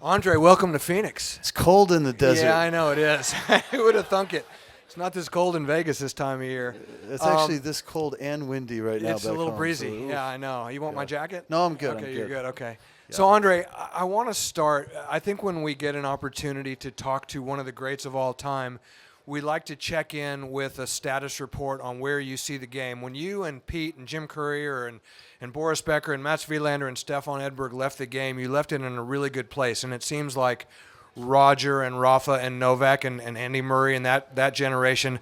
Andre, welcome to Phoenix. It's cold in the desert. Yeah, I know it is. Who would have thunk it? It's not this cold in Vegas this time of year. It's actually this cold and windy right now. It's a little breezy. Yeah, I know. You want my jacket? No, I'm good. Okay, I'm you're good. good. Okay. Yeah. So, Andre, I want to start. I think when we get an opportunity to talk to one of the greats of all time, we like to check in with a status report on where you see the game. When you and Pete and Jim Courier and Boris Becker and Mats Wilander and Stefan Edberg left the game, you left it in a really good place. And it seems like Roger and Rafa and Novak and Andy Murray and that generation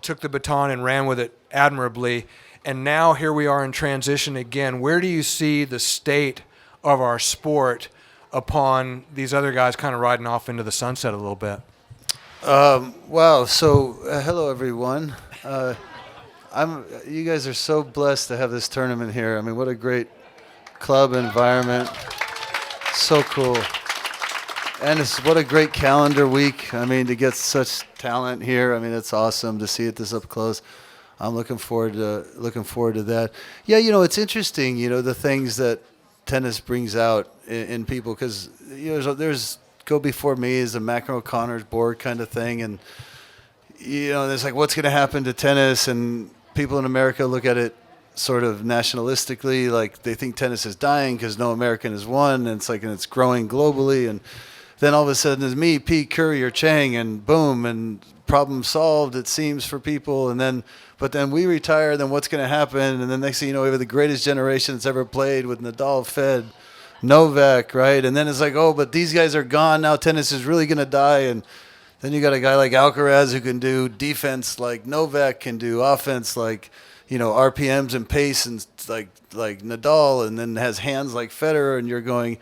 took the baton and ran with it admirably. And now here we are in transition again. Where do you see the state of our sport upon these other guys kind of riding off into the sunset a little bit? Wow. So, hello everyone. You guys are so blessed to have this tournament here. I mean, what a great club environment. So cool. And what a great calendar week. I mean, to get such talent here. I mean, it's awesome to see it this up close. I'm looking forward to that. Yeah, it's interesting. The things that tennis brings out in people, because there's go before me is a Macron O'Connor's board kind of thing, and there's like, what's going to happen to tennis, and people in America look at it sort of nationalistically, like they think tennis is dying because no American has won, and it's growing globally, and then all of a sudden it's me, Pete, Curry, or Chang, and boom, and problem solved, it seems, for people. But then we retire, then what's going to happen? And then next thing you know, we have the greatest generation that's ever played with Nadal, Fed, Novak, right? And then it's like, oh, but these guys are gone, now tennis is really going to die. And then you got a guy like Alcaraz who can do defense like Novak can do, offense like, RPMs and pace and like Nadal, and then has hands like Federer, and you're going,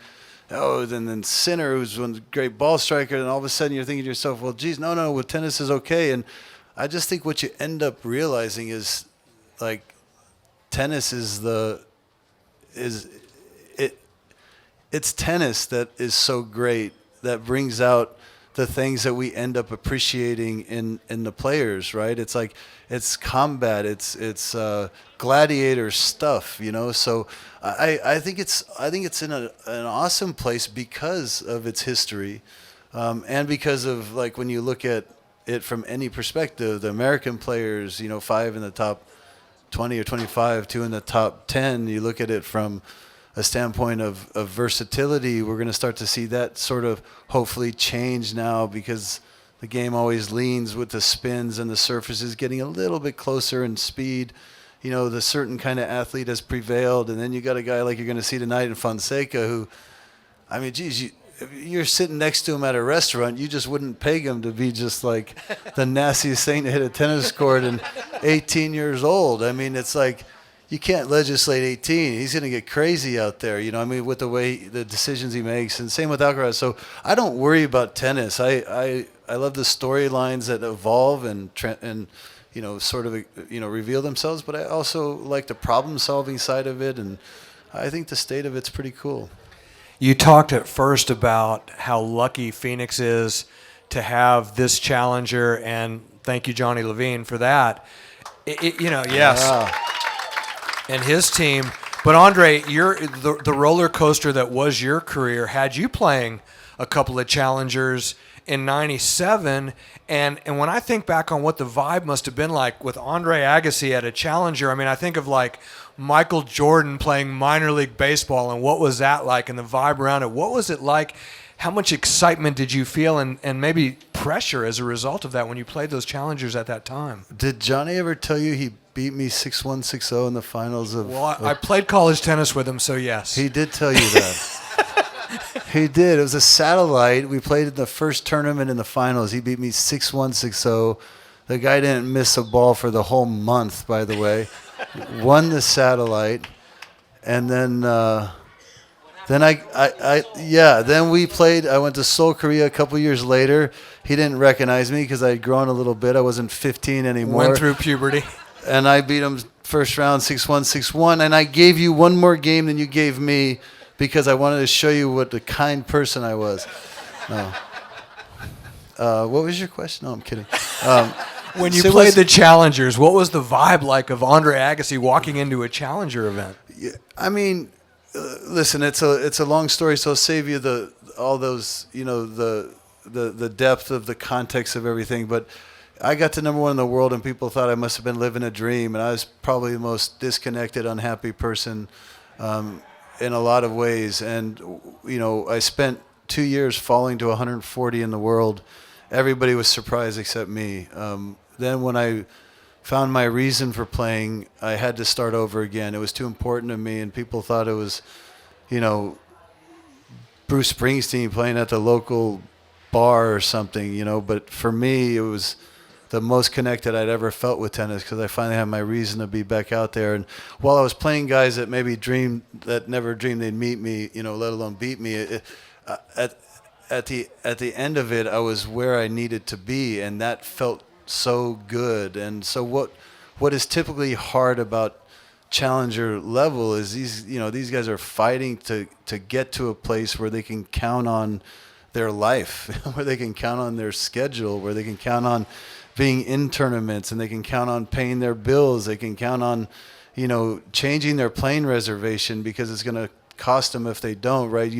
oh, then Sinner, who's one great ball striker, and all of a sudden you're thinking to yourself, well, geez, no, well, tennis is okay. And I just think what you end up realizing is, like, tennis it's tennis that is so great, that brings out the things that we end up appreciating in the players, right? It's like, it's combat, it's gladiator stuff, So I think it's in an awesome place because of its history, and because of, like, when you look at it from any perspective, the American players, 5 in the top 20 or 25, 2 in the top 10. You look at it from a standpoint of versatility. We're going to start to see that sort of hopefully change now, because the game always leans with the spins and the surfaces getting a little bit closer in speed. The certain kind of athlete has prevailed, and then you got a guy like you're going to see tonight in Fonseca who, I mean, geez, you're sitting next to him at a restaurant, you just wouldn't peg him to be just like the nastiest thing to hit a tennis court and 18 years old. I mean, it's like, you can't legislate 18. He's going to get crazy out there, with the way the decisions he makes. And same with Alcaraz. So I don't worry about tennis. I love the storylines that evolve and sort of reveal themselves. But I also like the problem-solving side of it, and I think the state of it's pretty cool. You talked at first about how lucky Phoenix is to have this challenger, and thank you, Johnny Levine, for that. Yes. Yeah. And his team. But Andre, the roller coaster that was your career had you playing a couple of challengers in '97. And when I think back on what the vibe must have been like with Andre Agassi at a challenger, I mean, I think of like Michael Jordan playing minor league baseball, and what was that like, and the vibe around it. What was it like? How much excitement did you feel, and maybe pressure as a result of that when you played those challengers at that time? Did Johnny ever tell you he beat me 6-1, 6-0 in the finals of... Well, I played college tennis with him, so yes. He did tell you that. He did. It was a satellite. We played in the first tournament in the finals. He beat me 6-1, 6-0. The guy didn't miss a ball for the whole month, by the way. Won the satellite. And then then we played. I went to Seoul, Korea a couple years later. He didn't recognize me because I had grown a little bit. I wasn't 15 anymore. Went through puberty. And I beat him first round 6-1, 6-1. And I gave you one more game than you gave me because I wanted to show you what a kind person I was. No. What was your question? No, I'm kidding. When you played the challengers, what was the vibe like of Andre Agassi walking into a challenger event? Yeah, I mean, listen, it's a long story, so I'll save you all those, the depth of the context of everything. But I got to number one in the world, and people thought I must have been living a dream, and I was probably the most disconnected, unhappy person in a lot of ways. And I spent 2 years falling to 140 in the world. Everybody was surprised except me. Then when I found my reason for playing, I had to start over again. It was too important to me, and people thought it was, Bruce Springsteen playing at the local bar or something, But for me, it was the most connected I'd ever felt with tennis because I finally had my reason to be back out there. And while I was playing guys that maybe never dreamed they'd meet me, let alone beat me, at the end of it, I was where I needed to be, and that felt so good. And so what is typically hard about challenger level is these guys are fighting to get to a place where they can count on their life, where they can count on their schedule, where they can count on being in tournaments, and they can count on paying their bills. They can count on, changing their plane reservation because it's going to cost them if they don't, right?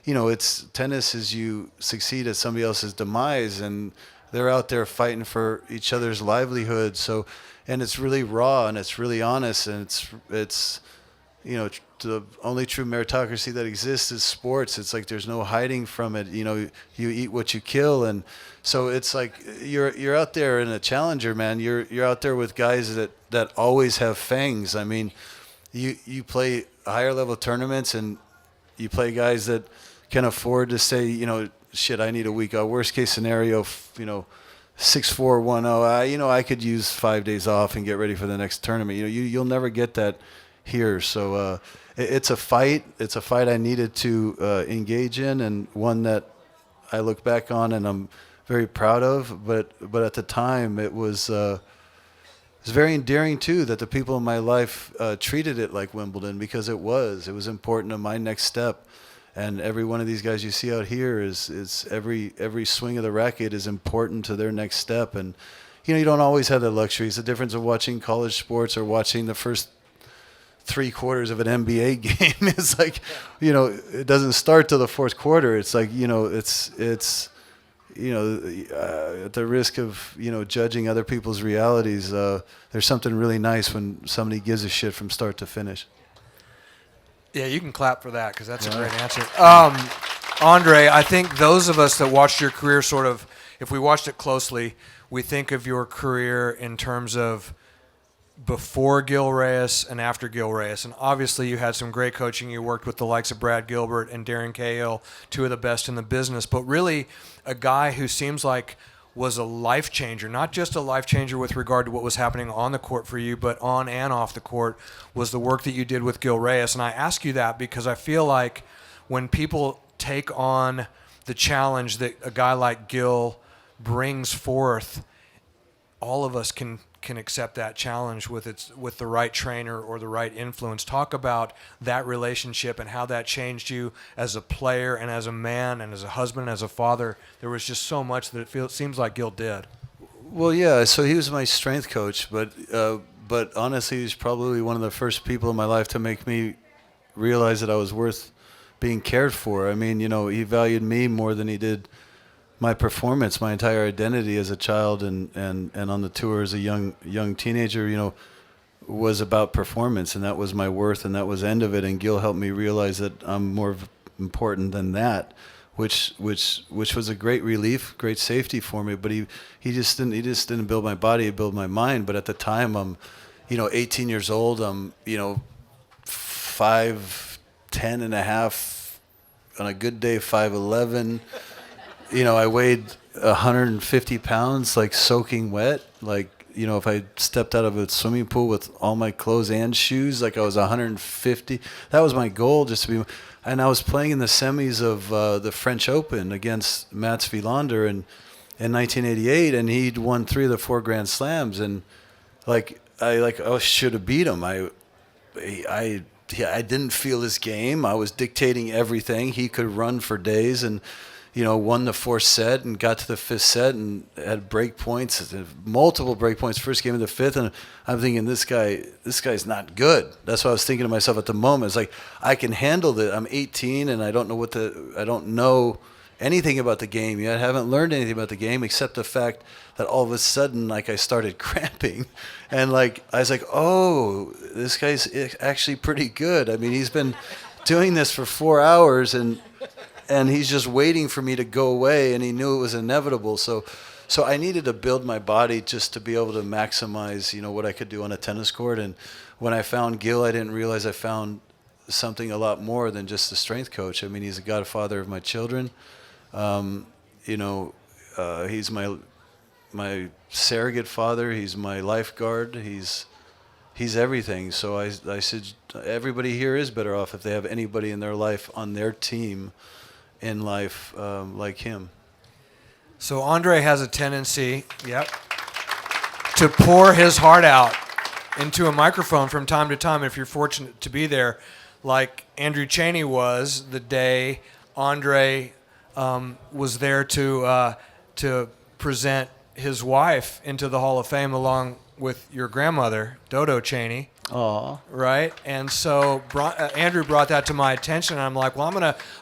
It's tennis is you succeed at somebody else's demise, and they're out there fighting for each other's livelihood. So, and it's really raw and it's really honest, and it's the only true meritocracy that exists is sports. It's like there's no hiding from it. You eat what you kill, and so it's like you're out there in a challenger, man. You're out there with guys that always have fangs. I mean, you play higher level tournaments, and you play guys that can afford to say, shit, I need a week. Worst case scenario, 6-4-1-0. I could use 5 days off and get ready for the next tournament. You'll never get that here. So it's a fight. It's a fight I needed to engage in, and one that I look back on and I'm very proud of. But at the time, it was very endearing too that the people in my life treated it like Wimbledon, because it was important to my next step. And every one of these guys you see out here is every swing of the racket is important to their next step. And you don't always have the luxury. It's the difference of watching college sports or watching the first 3/4 of an NBA game. It's like, it doesn't start till the fourth quarter. It's like, it's at the risk of judging other people's realities, there's something really nice when somebody gives a shit from start to finish. Yeah, you can clap for that because that's a great answer. Andre, I think those of us that watched your career sort of, if we watched it closely, we think of your career in terms of before Gil Reyes and after Gil Reyes. And obviously you had some great coaching. You worked with the likes of Brad Gilbert and Darren Cahill, two of the best in the business. But really a guy who seems like was a life changer, not just a life changer with regard to what was happening on the court for you, but on and off the court, was the work that you did with Gil Reyes. And I ask you that because I feel like when people take on the challenge that a guy like Gil brings forth, all of us can accept that challenge with the right trainer or the right influence. Talk about that relationship and how that changed you as a player and as a man and as a husband and as a father. There was just so much that it seems like Gil did. Well, yeah. So he was my strength coach, but honestly, he's probably one of the first people in my life to make me realize that I was worth being cared for. I mean, he valued me more than he did my performance. My entire identity as a child and on the tour as a young teenager, was about performance, and that was my worth, and that was the end of it. And Gil helped me realize that I'm more important than that, which was a great relief, great safety for me. But he just didn't build my body, he built my mind. But at the time, I'm 18 years old. I'm 5'10" and a half, on a good day 5'11". I weighed 150 pounds, like soaking wet. Like, if I stepped out of a swimming pool with all my clothes and shoes, like I was 150. That was my goal, just to be. And I was playing in the semis of the French Open against Mats Wilander in 1988, and he'd won 3 of the 4 Grand Slams. And I should have beat him. I didn't feel his game. I was dictating everything. He could run for days, and won the fourth set and got to the fifth set and had break points, multiple break points, first game of the fifth. And I'm thinking, this guy's not good. That's what I was thinking to myself at the moment. It's like, I can handle it. I'm 18 and I don't know anything about the game yet. I haven't learned anything about the game except the fact that all of a sudden, like, I started cramping, and like I was like, oh, this guy's actually pretty good. I mean, he's been doing this for 4 hours and he's just waiting for me to go away, and he knew it was inevitable. So I needed to build my body just to be able to maximize, what I could do on a tennis court. And when I found Gil, I didn't realize I found something a lot more than just a strength coach. I mean, he's a godfather of my children. He's my surrogate father. He's my lifeguard. He's everything. So I said, everybody here is better off if they have anybody in their life on their team in life like him. So Andre has a tendency, to pour his heart out into a microphone from time to time. If you're fortunate to be there, like Andrew Chaney was the day Andre was there to present his wife into the Hall of Fame along with your grandmother, Dodo Chaney. Aw. Right, and so Andrew brought that to my attention, and I'm like, well, I'm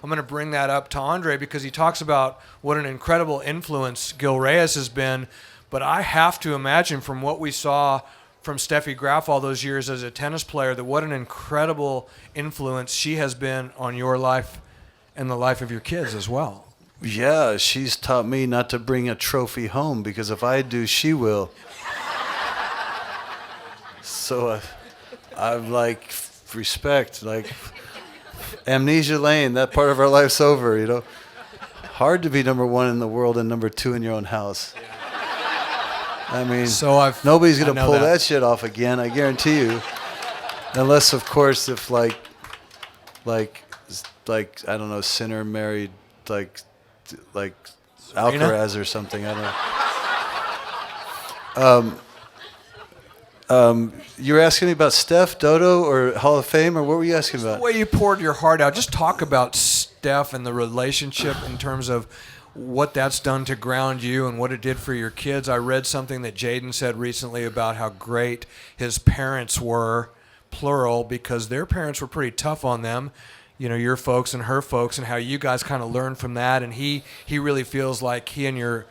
gonna bring that up to Andre because he talks about what an incredible influence Gil Reyes has been, but I have to imagine from what we saw from Steffi Graf all those years as a tennis player that what an incredible influence she has been on your life and the life of your kids as well. Yeah, she's taught me not to bring a trophy home because if I do, she will. So I'm like, respect, like amnesia lane, that part of our life's over, Hard to be number one in the world and number two in your own house. I mean, nobody's going to pull that shit off again, I guarantee you. Unless, of course, if like I don't know, Sinner married like Alcaraz or something, I don't know. You were asking me about Steph, Dodo, or Hall of Fame, or what were you asking about? The way you poured your heart out. Just talk about Steph and the relationship in terms of what that's done to ground you and what it did for your kids. I read something that Jaden said recently about how great his parents were, plural, because their parents were pretty tough on them, your folks and her folks, and how you guys kind of learned from that. And he really feels like he and your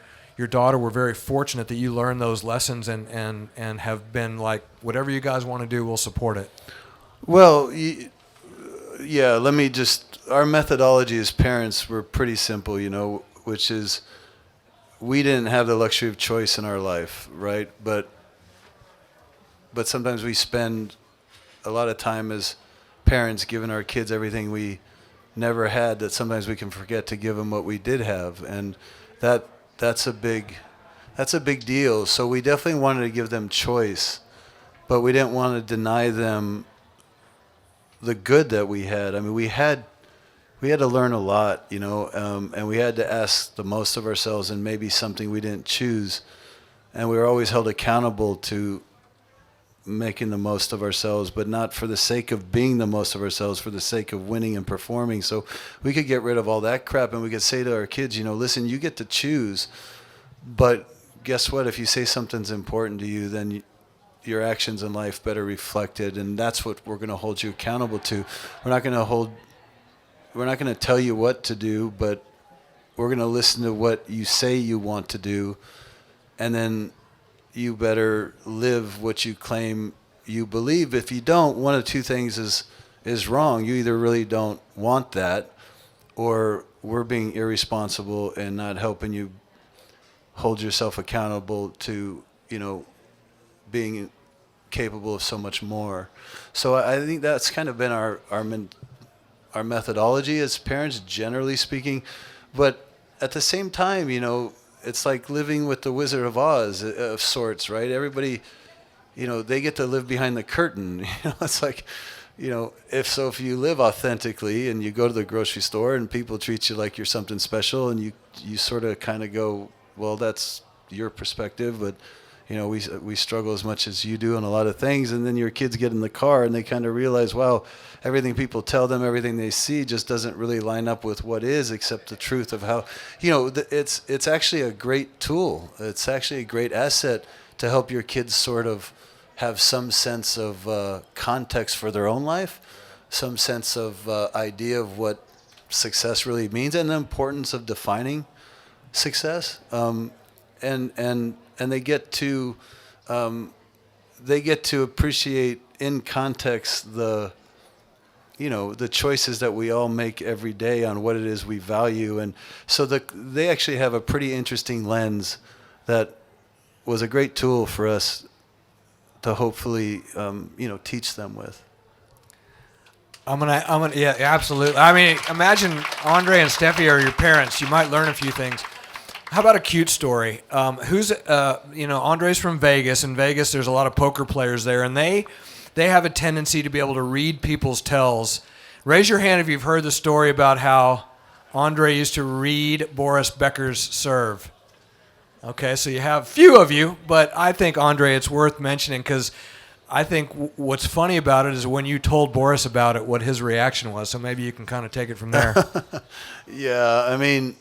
daughter were very fortunate that you learned those lessons and have been like, whatever you guys want to do, we'll support it. Well, yeah, our methodology as parents were pretty simple, which is we didn't have the luxury of choice in our life, right? But sometimes we spend a lot of time as parents giving our kids everything we never had, that sometimes we can forget to give them what we did have. And that's a big deal. So we definitely wanted to give them choice, but we didn't want to deny them the good that we had. I mean, we had to learn a lot, and we had to ask the most of ourselves, and maybe something we didn't choose. And we were always held accountable to making the most of ourselves, but not for the sake of being the most of ourselves, for the sake of winning and performing. So we could get rid of all that crap, and we could say to our kids, listen, you get to choose, but guess what? If you say something's important to you, then your actions in life better reflect it, and that's what we're going to hold you accountable to. We're not going to tell you what to do, but we're going to listen to what you say you want to do, and then you better live what you claim you believe. If you don't, one of two things is wrong. You either really don't want that, or we're being irresponsible and not helping you hold yourself accountable to, being capable of so much more. So I think that's kind of been our methodology as parents, generally speaking. But at the same time, it's like living with the Wizard of Oz of sorts, right? Everybody, they get to live behind the curtain. It's like, if you live authentically and you go to the grocery store and people treat you like you're something special, and you sort of kind of go, well, that's your perspective, but we struggle as much as you do on a lot of things, and then your kids get in the car and they kind of realize, wow, everything people tell them, everything they see just doesn't really line up with what is, except the truth of how, it's actually a great tool. It's actually a great asset to help your kids sort of have some sense of context for their own life, some sense of idea of what success really means, and the importance of defining success. And they get to appreciate in context the choices that we all make every day on what it is we value, and so they actually have a pretty interesting lens that was a great tool for us to hopefully teach them with. Yeah, absolutely. I mean, imagine Andre and Steffi are your parents. You might learn a few things. How about a cute story? Andre's from Vegas. In Vegas, there's a lot of poker players there, and they have a tendency to be able to read people's tells. Raise your hand if you've heard the story about how Andre used to read Boris Becker's serve. Okay, so you have few of you, but I think, Andre, it's worth mentioning because I think what's funny about it is when you told Boris about it, what his reaction was. So maybe you can kind of take it from there. Yeah, I mean,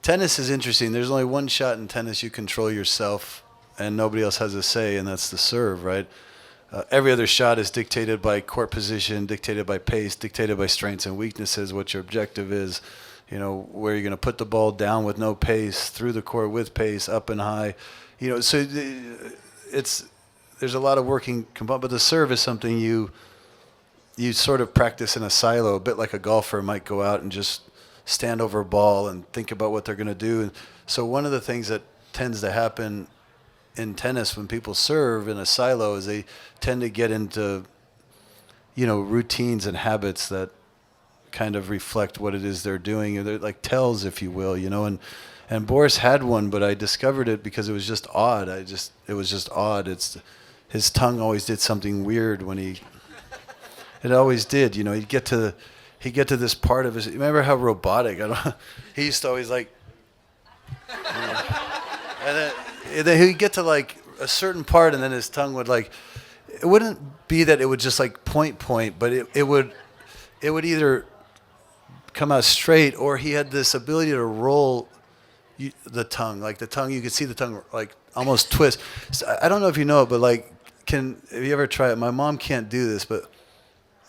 tennis is interesting. There's only one shot in tennis you control yourself, and nobody else has a say, and that's the serve, right? Every other shot is dictated by court position, dictated by pace, dictated by strengths and weaknesses, what your objective is, where you're going to put the ball down with no pace, through the court with pace, up and high. So there's a lot of working component, but the serve is something you sort of practice in a silo, a bit like a golfer might go out and just stand over a ball and think about what they're going to do. And so one of the things that tends to happen in tennis when people serve in a silo is they tend to get into, routines and habits that kind of reflect what it is they're doing. They're like tells, if you will, and Boris had one, but I discovered it because it was just odd. It was just odd. His tongue always did something weird it always did, he'd get to this part of his, remember how robotic, he used to always like, and then he'd get to like a certain part and then his tongue would like, it wouldn't be that it would just like point, but it would either come out straight, or he had this ability to roll the tongue, like the tongue, you could see the tongue like almost twist. So I don't know if you know it, but like, have you ever tried it? My mom can't do this, but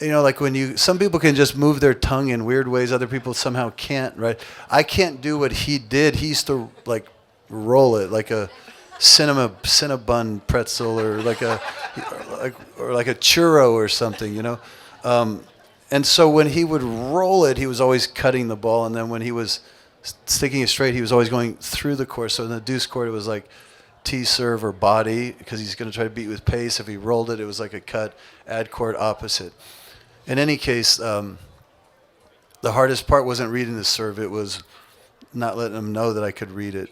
like some people can just move their tongue in weird ways, other people somehow can't, right? I can't do what he did. He used to like roll it like a Cinnabon pretzel or like a churro or something, and so when he would roll it, he was always cutting the ball, and then when he was sticking it straight, he was always going through the court. So in the deuce court, it was like T serve or body, because he's going to try to beat with pace. If he rolled it, it was like a cut, ad court opposite. In any case, the hardest part wasn't reading the serve. It was not letting him know that I could read it,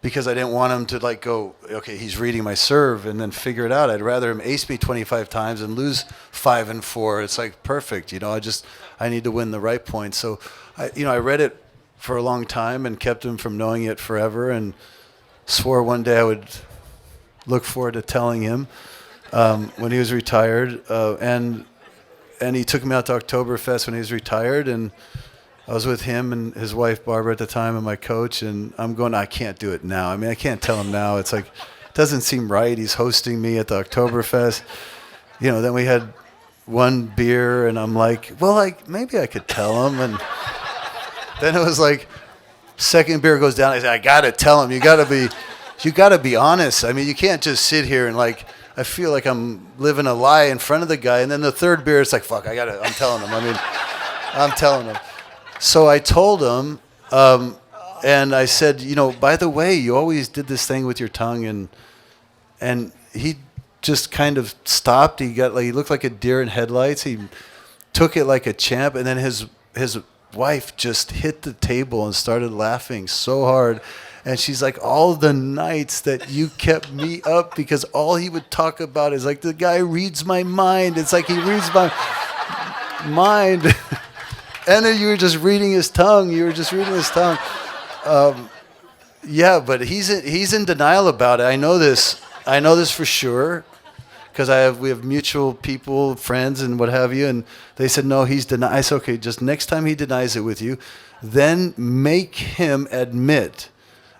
because I didn't want him to like go, okay, he's reading my serve and then figure it out. I'd rather him ace me 25 times and lose 5 and 4. It's like perfect, I need to win the right point. So I read it for a long time and kept him from knowing it forever, and swore one day I would look forward to telling him when he was retired. And he took me out to Oktoberfest when he was retired, and I was with him and his wife Barbara at the time and my coach, and I'm going, I can't do it now. I mean, I can't tell him now. It's like, it doesn't seem right. He's hosting me at the Oktoberfest. Then we had one beer, and I'm like, well, like maybe I could tell him. And then it was like, second beer goes down. I said, I gotta tell him. You gotta be honest. I mean, you can't just sit here and like, I feel like I'm living a lie in front of the guy. And then the third beer, it's like, fuck, I'm telling him. I mean, I'm telling him. So I told him, and I said, by the way, you always did this thing with your tongue, and he just kind of stopped. He looked like a deer in headlights. He took it like a champ, and then his wife just hit the table and started laughing so hard. And she's like, all the nights that you kept me up, because all he would talk about is like, the guy reads my mind. It's like he reads my mind. And then you were just reading his tongue. Yeah, but he's in denial about it. I know this. I know this for sure, because we have mutual people, friends, and what have you. And they said no, he's denied. I said okay, just next time he denies it with you, then make him admit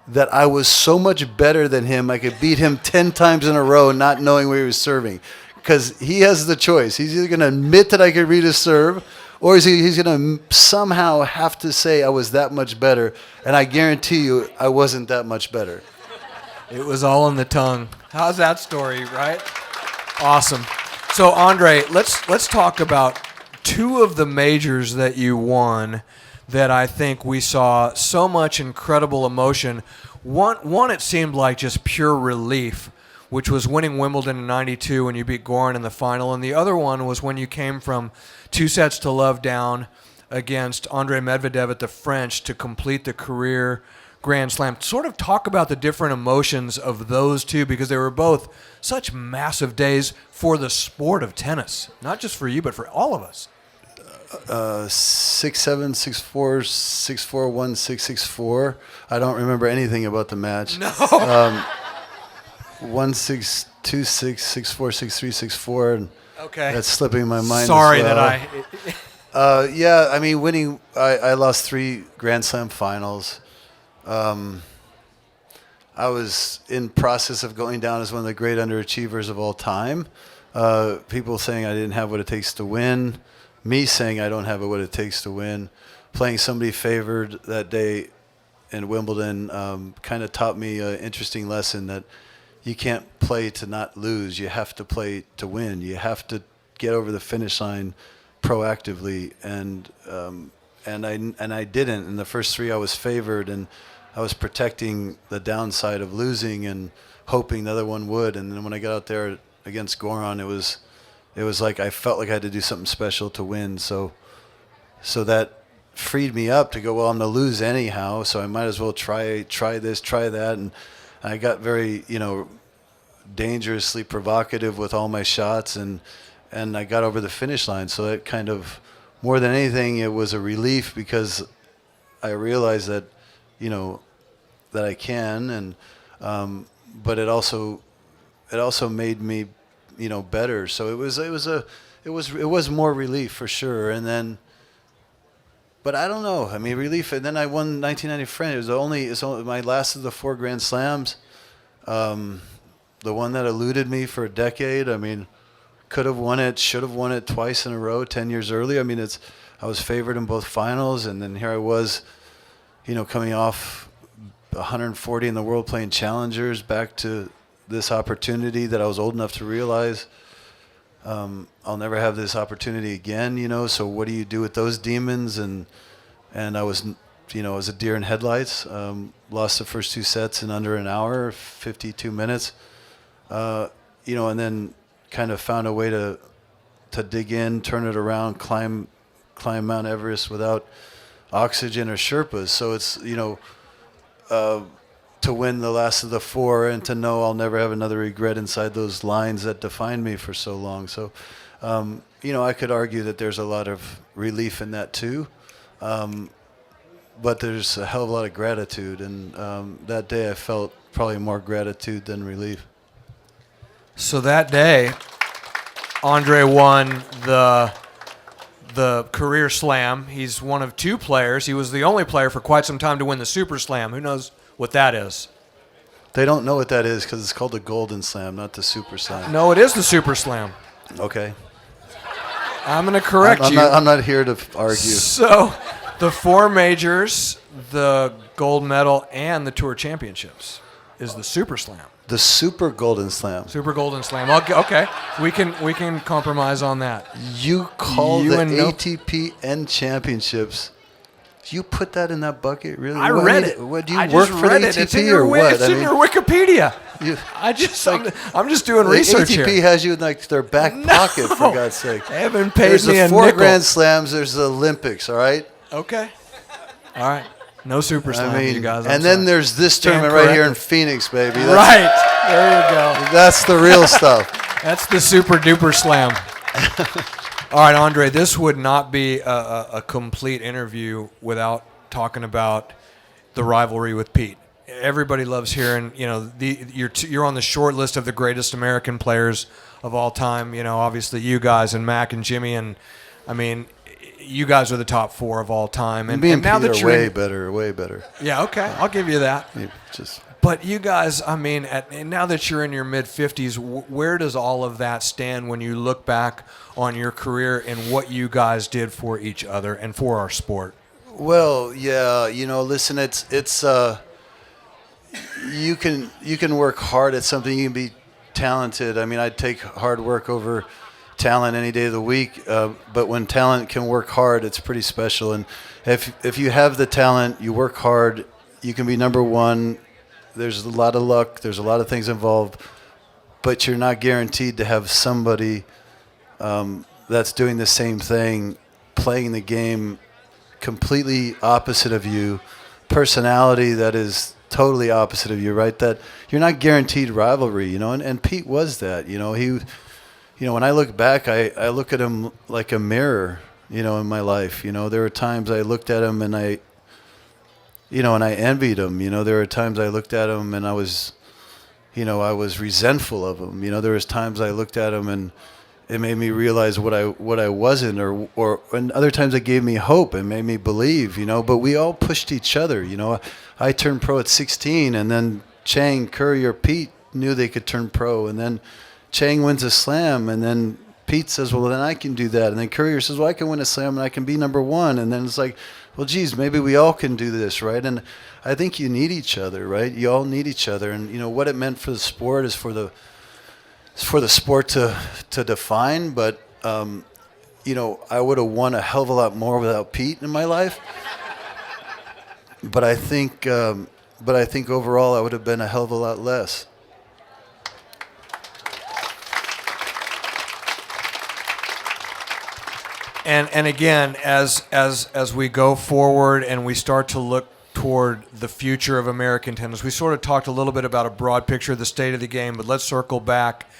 that I was so much better than him. I could beat him 10 times in a row, not knowing where he was serving, because he has the choice. He's either going to admit that I could read his serve, or he's going to somehow have to say I was that much better, and I guarantee you I wasn't that much better. It was all in the tongue. How's that story, right? Awesome. So, Andre, let's talk about two of the majors that you won that I think we saw so much incredible emotion. One it seemed like just pure relief, which was winning Wimbledon in '92 when you beat Goran in the final, and the other one was when you came from 2-0 down against Andre Medvedev at the French to complete the career Grand Slam. Sort of talk about the different emotions of those two, because they were both such massive days for the sport of tennis, not just for you, but for all of us. 6-7, 6-4, 6-4, 1, 6-6-4. I don't remember anything about the match. No. 1-6, 2-6, 6-4, 6-3, 6-4. And Okay. that's slipping my mind. Sorry as well. that I. Yeah, I mean, winning. I lost 3 Grand Slam finals. I was in process of going down as one of the great underachievers of all time. People saying I didn't have what it takes to win. Me saying I don't have what it takes to win. Playing somebody favored that day in Wimbledon kind of taught me an interesting lesson that you can't play to not lose. You have to play to win. You have to get over the finish line proactively, and I didn't. In the first 3, I was favored, and I was protecting the downside of losing and hoping the other one would. And then when I got out there against Goran, it was like I felt like I had to do something special to win. So that freed me up to go, well, I'm going to lose anyhow, so I might as well try this, try that. And I got very, dangerously provocative with all my shots, and I got over the finish line. So that kind of, more than anything, it was a relief, because I realized that, that I can, and but it also made me, better. So it was more relief for sure. And then, but I don't know. I mean, relief. And then I won 1990 French. It's only my last of the 4 Grand Slams. The one that eluded me for a decade. I mean, could have won it, should have won it twice in a row 10 years earlier. I mean, I was favored in both finals, and then here I was, coming off 140 in the world playing challengers, back to this opportunity that I was old enough to realize I'll never have this opportunity again, so what do you do with those demons? And I was, I was a deer in headlights. Lost the first 2 sets in under an hour, 52 minutes. And then kind of found a way to dig in, turn it around, climb Mount Everest without oxygen or Sherpas. So it's, to win the last of the 4 and to know I'll never have another regret inside those lines that defined me for so long. So, I could argue that there's a lot of relief in that too. But there's a hell of a lot of gratitude. And that day I felt probably more gratitude than relief. So that day, Andre won the career slam. He's one of 2 players. He was the only player for quite some time to win the Super Slam. Who knows what that is? They don't know what that is because it's called the Golden Slam, not the Super Slam. No, it is the Super Slam. Okay. I'm going to correct you. I'm not here to argue. So the 4 majors, the gold medal, and the Tour Championships is the Super Slam. The Super Golden Slam. Super Golden Slam. Okay, we can compromise on that. You call the ATP and Championships. You put that in that bucket, really? I read it. What, do you work for the ATP or what? It's in your Wikipedia. I'm just doing research here. ATP has you in like their back pocket, for God's sake. They haven't paid There's me the a 4 nickel. Grand Slams. There's the Olympics. All right. Okay. All right. No Super Slam, you guys. And then there's this tournament right here in Phoenix, baby. Right. There you go. That's the real stuff. That's the Super Duper Slam. All right, Andre, this would not be a complete interview without talking about the rivalry with Pete. everybody loves hearing, you're on the short list of the greatest American players of all time. Obviously you guys and Mac and Jimmy, and I mean, you guys are the top 4 of all time. And, me and now Pete that are you're way better. Yeah, okay, I'll give you that. But you guys, I mean, now that you're in your mid-50s, where does all of that stand when you look back on your career and what you guys did for each other and for our sport? Well, yeah, listen, it's you can work hard at something. You can be talented. I mean, I'd take hard work over talent any day of the week. But when talent can work hard, it's pretty special. And if you have the talent, you work hard, you can be number one. There's a lot of luck. There's a lot of things involved, but you're not guaranteed to have somebody that's doing the same thing, playing the game completely opposite of you, personality that is totally opposite of you, right? That you're not guaranteed rivalry, and Pete was that, when I look back, I look at him like a mirror, in my life. There were times I looked at him and I envied him. There were times I looked at him and I was resentful of him. There was times I looked at him and it made me realize what I wasn't, and other times it gave me hope and made me believe. But we all pushed each other. I turned pro at 16, and then Chang, Curry, or Pete knew they could turn pro, and then Chang wins a slam, and then Pete says, well, then I can do that. And then Courier says, well, I can win a slam and I can be number one. And then it's like, well, geez, maybe we all can do this, right? And I think you need each other, right? You all need each other. And, what it meant for the sport is for the sport to define. But, I would have won a hell of a lot more without Pete in my life. But I think overall I would have been a hell of a lot less. And again, as we go forward and we start to look toward the future of American tennis, we sort of talked a little bit about a broad picture of the state of the game, but let's circle back.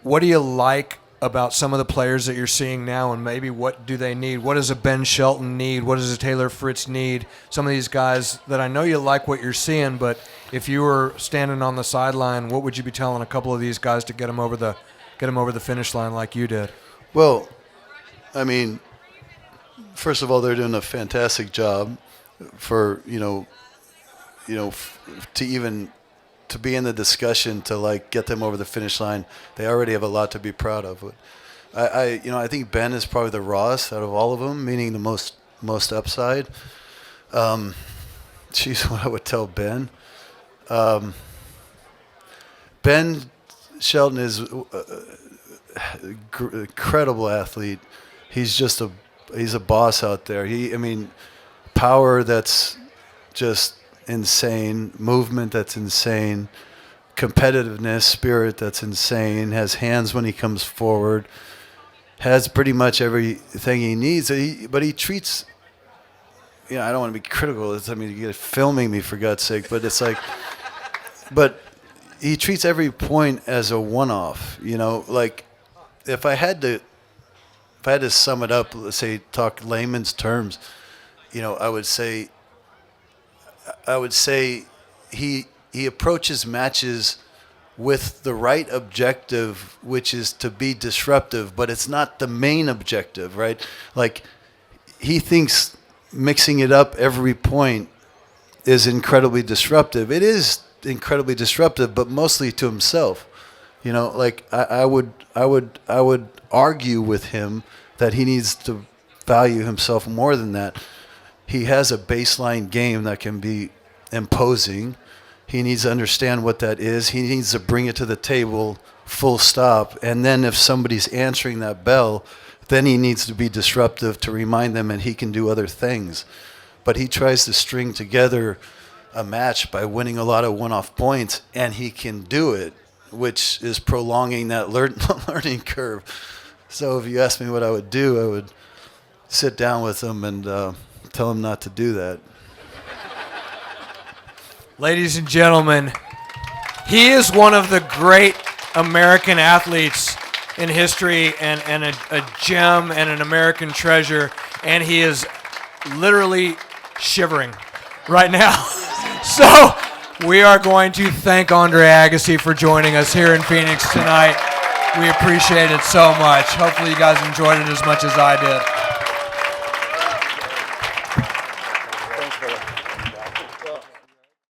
What do you like about some of the players that you're seeing now, and maybe what do they need? What does a Ben Shelton need? What does a Taylor Fritz need? Some of these guys that I know you like what you're seeing, but if you were standing on the sideline, what would you be telling a couple of these guys to get them over the finish line like you did? Well, I mean, first of all, they're doing a fantastic job for, to be in the discussion to get them over the finish line. They already have a lot to be proud of. I think Ben is probably the rawest out of all of them, meaning the most upside. Geez, what I would tell Ben. Ben Shelton is an incredible athlete. He's a boss out there. Power that's just insane, movement that's insane, competitiveness, spirit that's insane, has hands when he comes forward, has pretty much everything he needs. But he treats, I don't want to be critical. You're filming me for God's sake, but it's like, but he treats every point as a one-off. If I had to sum it up, let's say, talk layman's terms, I would say he approaches matches with the right objective, which is to be disruptive, but it's not the main objective, right? He thinks mixing it up every point is incredibly disruptive. It is incredibly disruptive, but mostly to himself. I would argue with him that he needs to value himself more than that. He has a baseline game that can be imposing. He needs to understand what that is. He needs to bring it to the table, full stop. And then if somebody's answering that bell, then he needs to be disruptive to remind them that he can do other things. But he tries to string together a match by winning a lot of one-off points, and he can do it, which is prolonging that learning curve. So if you ask me what I would do, I would sit down with him and tell him not to do that. Ladies and gentlemen, he is one of the great American athletes in history, and a gem and an American treasure, and he is literally shivering right now. So we are going to thank Andre Agassi for joining us here in Phoenix tonight. We appreciate it so much. Hopefully you guys enjoyed it as much as I did.